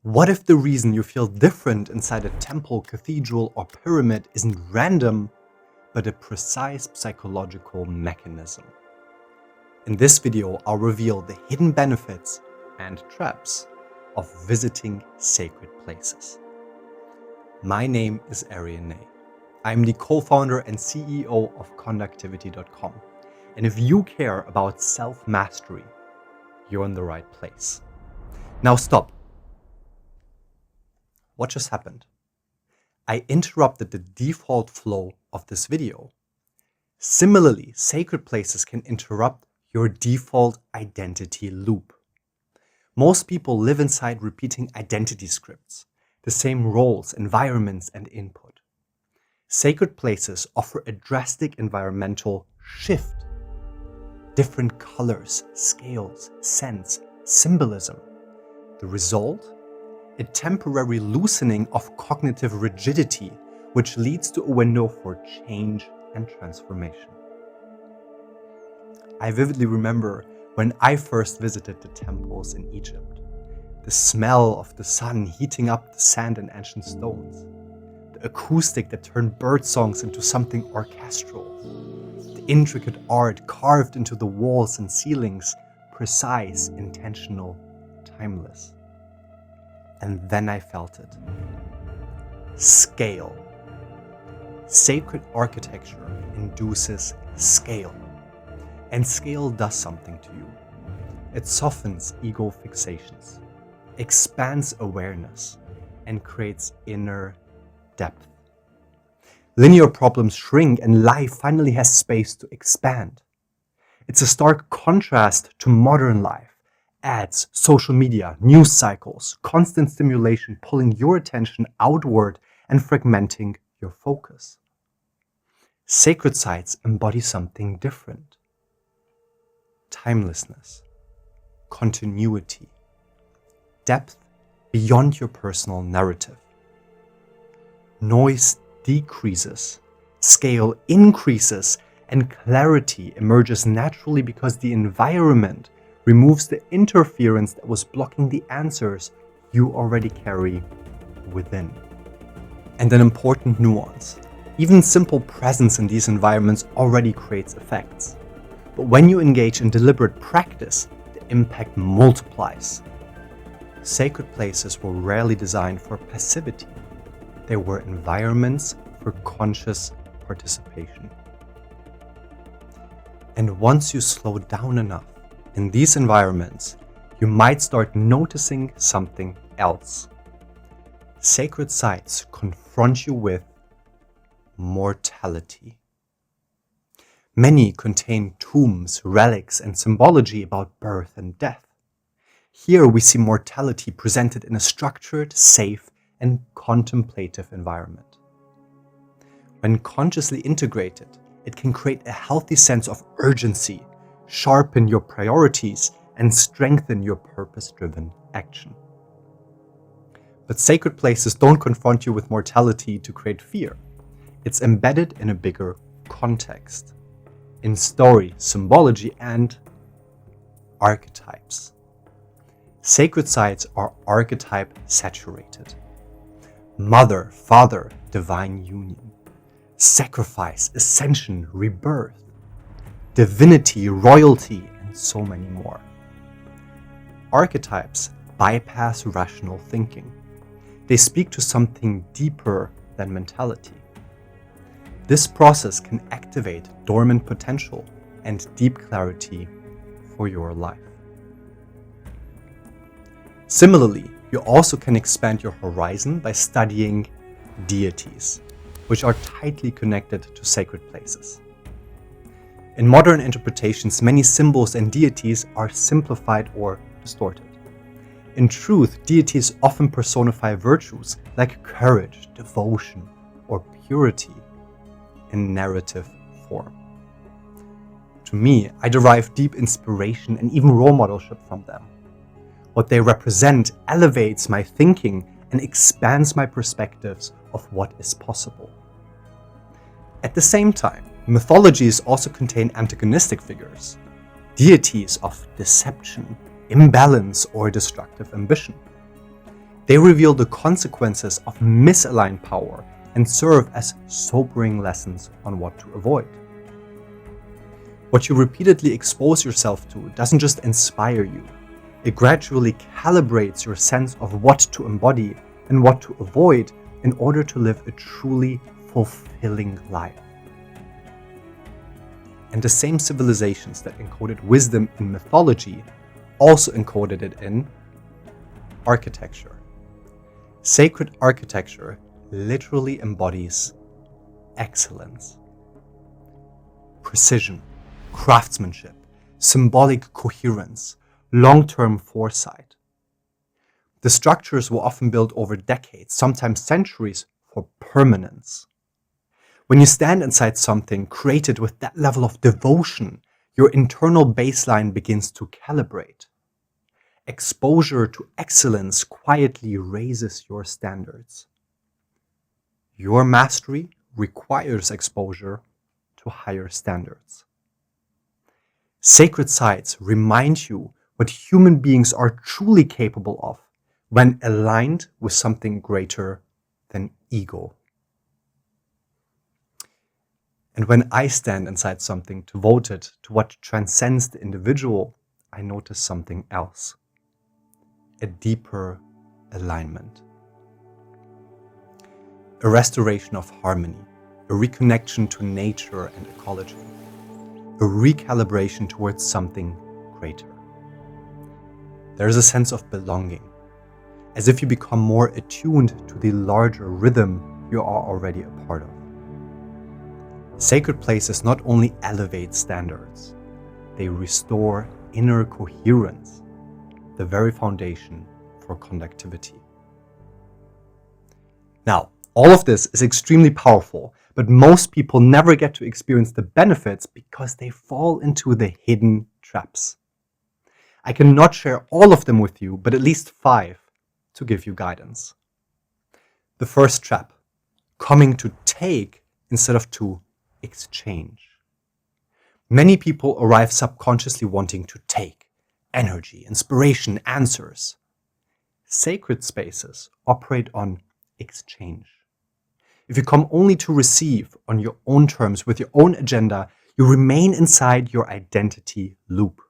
What if the reason you feel different inside a temple, cathedral, or pyramid isn't random, but a precise psychological mechanism? In this video, I'll reveal the hidden benefits and traps of visiting sacred places. My name is Arian. I'm the co-founder and CEO of Conductivity.com. And if you care about self-mastery, you're in the right place. Now stop. What just happened? I interrupted the default flow of this video. Similarly, sacred places can interrupt your default identity loop. Most people live inside repeating identity scripts, the same roles, environments, and input. Sacred places offer a drastic environmental shift. Different colors, scales, scents, symbolism. The result? A temporary loosening of cognitive rigidity, which leads to a window for change and transformation. I vividly remember when I first visited the temples in Egypt. The smell of the sun heating up the sand and ancient stones. The acoustic that turned bird songs into something orchestral. The intricate art carved into the walls and ceilings, precise, intentional, timeless. And then I felt it. Scale. Sacred architecture induces scale. And scale does something to you. It softens ego fixations, expands awareness, and creates inner depth. Linear problems shrink and life finally has space to expand. It's a stark contrast to modern life. Ads, social media, news cycles, constant stimulation pulling your attention outward and fragmenting your focus. Sacred sites embody something different. Timelessness, continuity, depth beyond your personal narrative. Noise decreases, scale increases, and clarity emerges naturally because the environment removes the interference that was blocking the answers you already carry within. And an important nuance. Even simple presence in these environments already creates effects. But when you engage in deliberate practice, the impact multiplies. Sacred places were rarely designed for passivity. They were environments for conscious participation. And once you slow down enough, in these environments, you might start noticing something else. Sacred sites confront you with mortality. Many contain tombs, relics, and symbology about birth and death. Here we see mortality presented in a structured, safe, and contemplative environment. When consciously integrated, it can create a healthy sense of urgency, sharpen your priorities, and strengthen your purpose-driven action. But sacred places don't confront you with mortality to create fear. It's embedded in a bigger context, in story, symbology, and archetypes. Sacred sites are archetype saturated. Mother, father, divine union. Sacrifice, ascension, rebirth. Divinity, royalty, and so many more. Archetypes bypass rational thinking. They speak to something deeper than mentality. This process can activate dormant potential and deep clarity for your life. Similarly, you also can expand your horizon by studying deities, which are tightly connected to sacred places. In modern interpretations, many symbols and deities are simplified or distorted. In truth, deities often personify virtues like courage, devotion, or purity in narrative form. To me, I derive deep inspiration and even role modelship from them. What they represent elevates my thinking and expands my perspectives of what is possible. At the same time, mythologies also contain antagonistic figures, deities of deception, imbalance, or destructive ambition. They reveal the consequences of misaligned power and serve as sobering lessons on what to avoid. What you repeatedly expose yourself to doesn't just inspire you, it gradually calibrates your sense of what to embody and what to avoid in order to live a truly fulfilling life. And the same civilizations that encoded wisdom in mythology also encoded it in architecture. Sacred architecture literally embodies excellence, precision, craftsmanship, symbolic coherence, long-term foresight. The structures were often built over decades, sometimes centuries, for permanence. When you stand inside something created with that level of devotion, your internal baseline begins to calibrate. Exposure to excellence quietly raises your standards. Your mastery requires exposure to higher standards. Sacred sites remind you what human beings are truly capable of when aligned with something greater than ego. And when I stand inside something devoted to what transcends the individual, I notice something else. A deeper alignment. A restoration of harmony, a reconnection to nature and ecology, a recalibration towards something greater. There is a sense of belonging, as if you become more attuned to the larger rhythm you are already a part of. Sacred places not only elevate standards, they restore inner coherence, the very foundation for conductivity. Now, all of this is extremely powerful, but most people never get to experience the benefits because they fall into the hidden traps. I cannot share all of them with you, but at least 5 to give you guidance. The first trap, coming to take instead of to exchange. Many people arrive subconsciously wanting to take energy, inspiration, answers. Sacred spaces operate on exchange. If you come only to receive on your own terms with your own agenda, you remain inside your identity loop.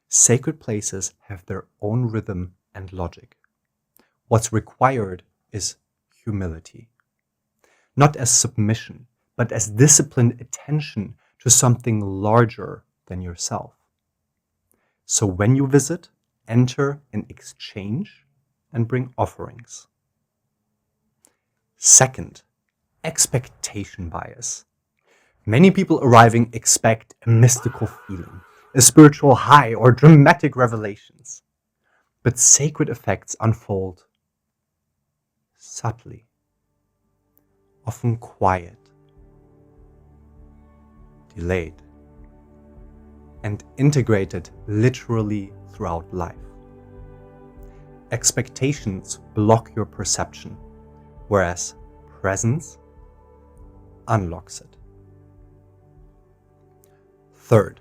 Sacred places have their own rhythm and logic. What's required is humility, not as submission, but as disciplined attention to something larger than yourself. So when you visit, enter in exchange and bring offerings. Second, expectation bias. Many people arriving expect a mystical feeling, a spiritual high, or dramatic revelations. But sacred effects unfold subtly, often quiet, delayed, and integrated literally throughout life. Expectations block your perception, whereas presence unlocks it. Third,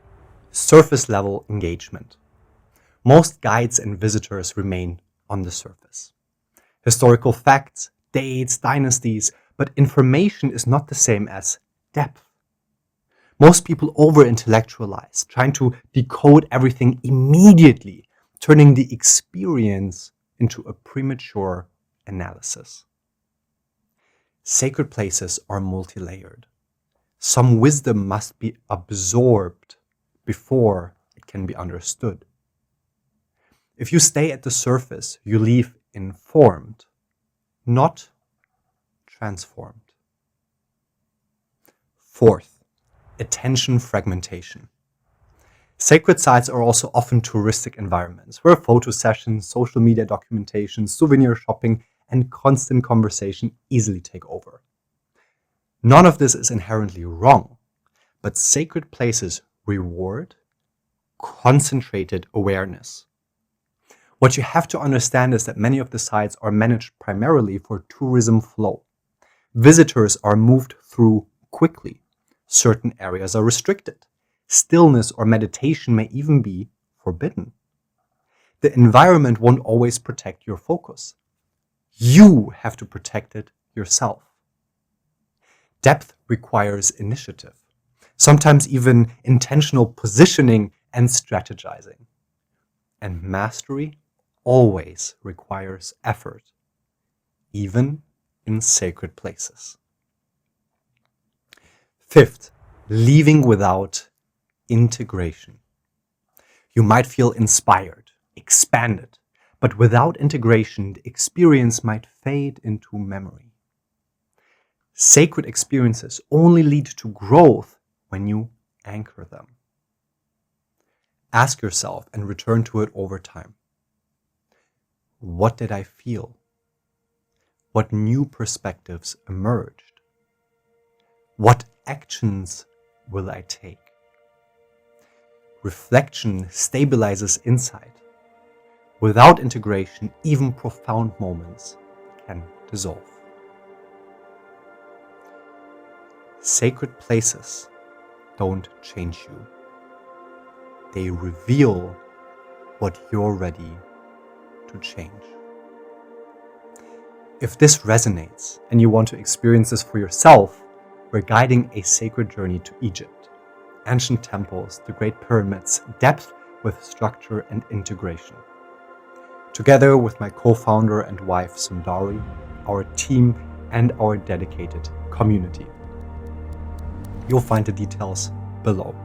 surface level engagement. Most guides and visitors remain on the surface. Historical facts, dates, dynasties, but information is not the same as depth. Most people over-intellectualize, trying to decode everything immediately, turning the experience into a premature analysis. Sacred places are multi-layered. Some wisdom must be absorbed before it can be understood. If you stay at the surface, you leave informed, not transformed. Fourth, attention fragmentation. Sacred sites are also often touristic environments where photo sessions, social media documentation, souvenir shopping, and constant conversation easily take over. None of this is inherently wrong, but sacred places reward concentrated awareness. What you have to understand is that many of the sites are managed primarily for tourism flow. Visitors are moved through quickly. Certain areas are restricted. Stillness or meditation may even be forbidden. the environment won't always protect your focus. You have to protect it yourself. Depth requires initiative, sometimes even intentional positioning and strategizing. And mastery always requires effort, even in sacred places. Fifth, leaving without integration. You might feel inspired, expanded, but without integration, the experience might fade into memory. Sacred experiences only lead to growth when you anchor them. Ask yourself and return to it over time. What did I feel? What new perspectives emerged? What actions will I take? Reflection stabilizes insight. Without integration, even profound moments can dissolve. Sacred places don't change you. They reveal what you're ready to change. If this resonates and you want to experience this for yourself, we're guiding a sacred journey to Egypt. Ancient temples, the Great Pyramids, depth with structure and integration. Together with my co-founder and wife Sundari, our team, and our dedicated community. You'll find the details below.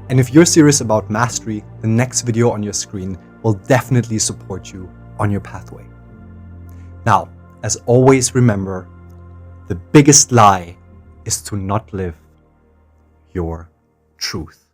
And if you're serious about mastery, the next video on your screen will definitely support you on your pathway. Now, as always, remember, the biggest lie is to not live your truth.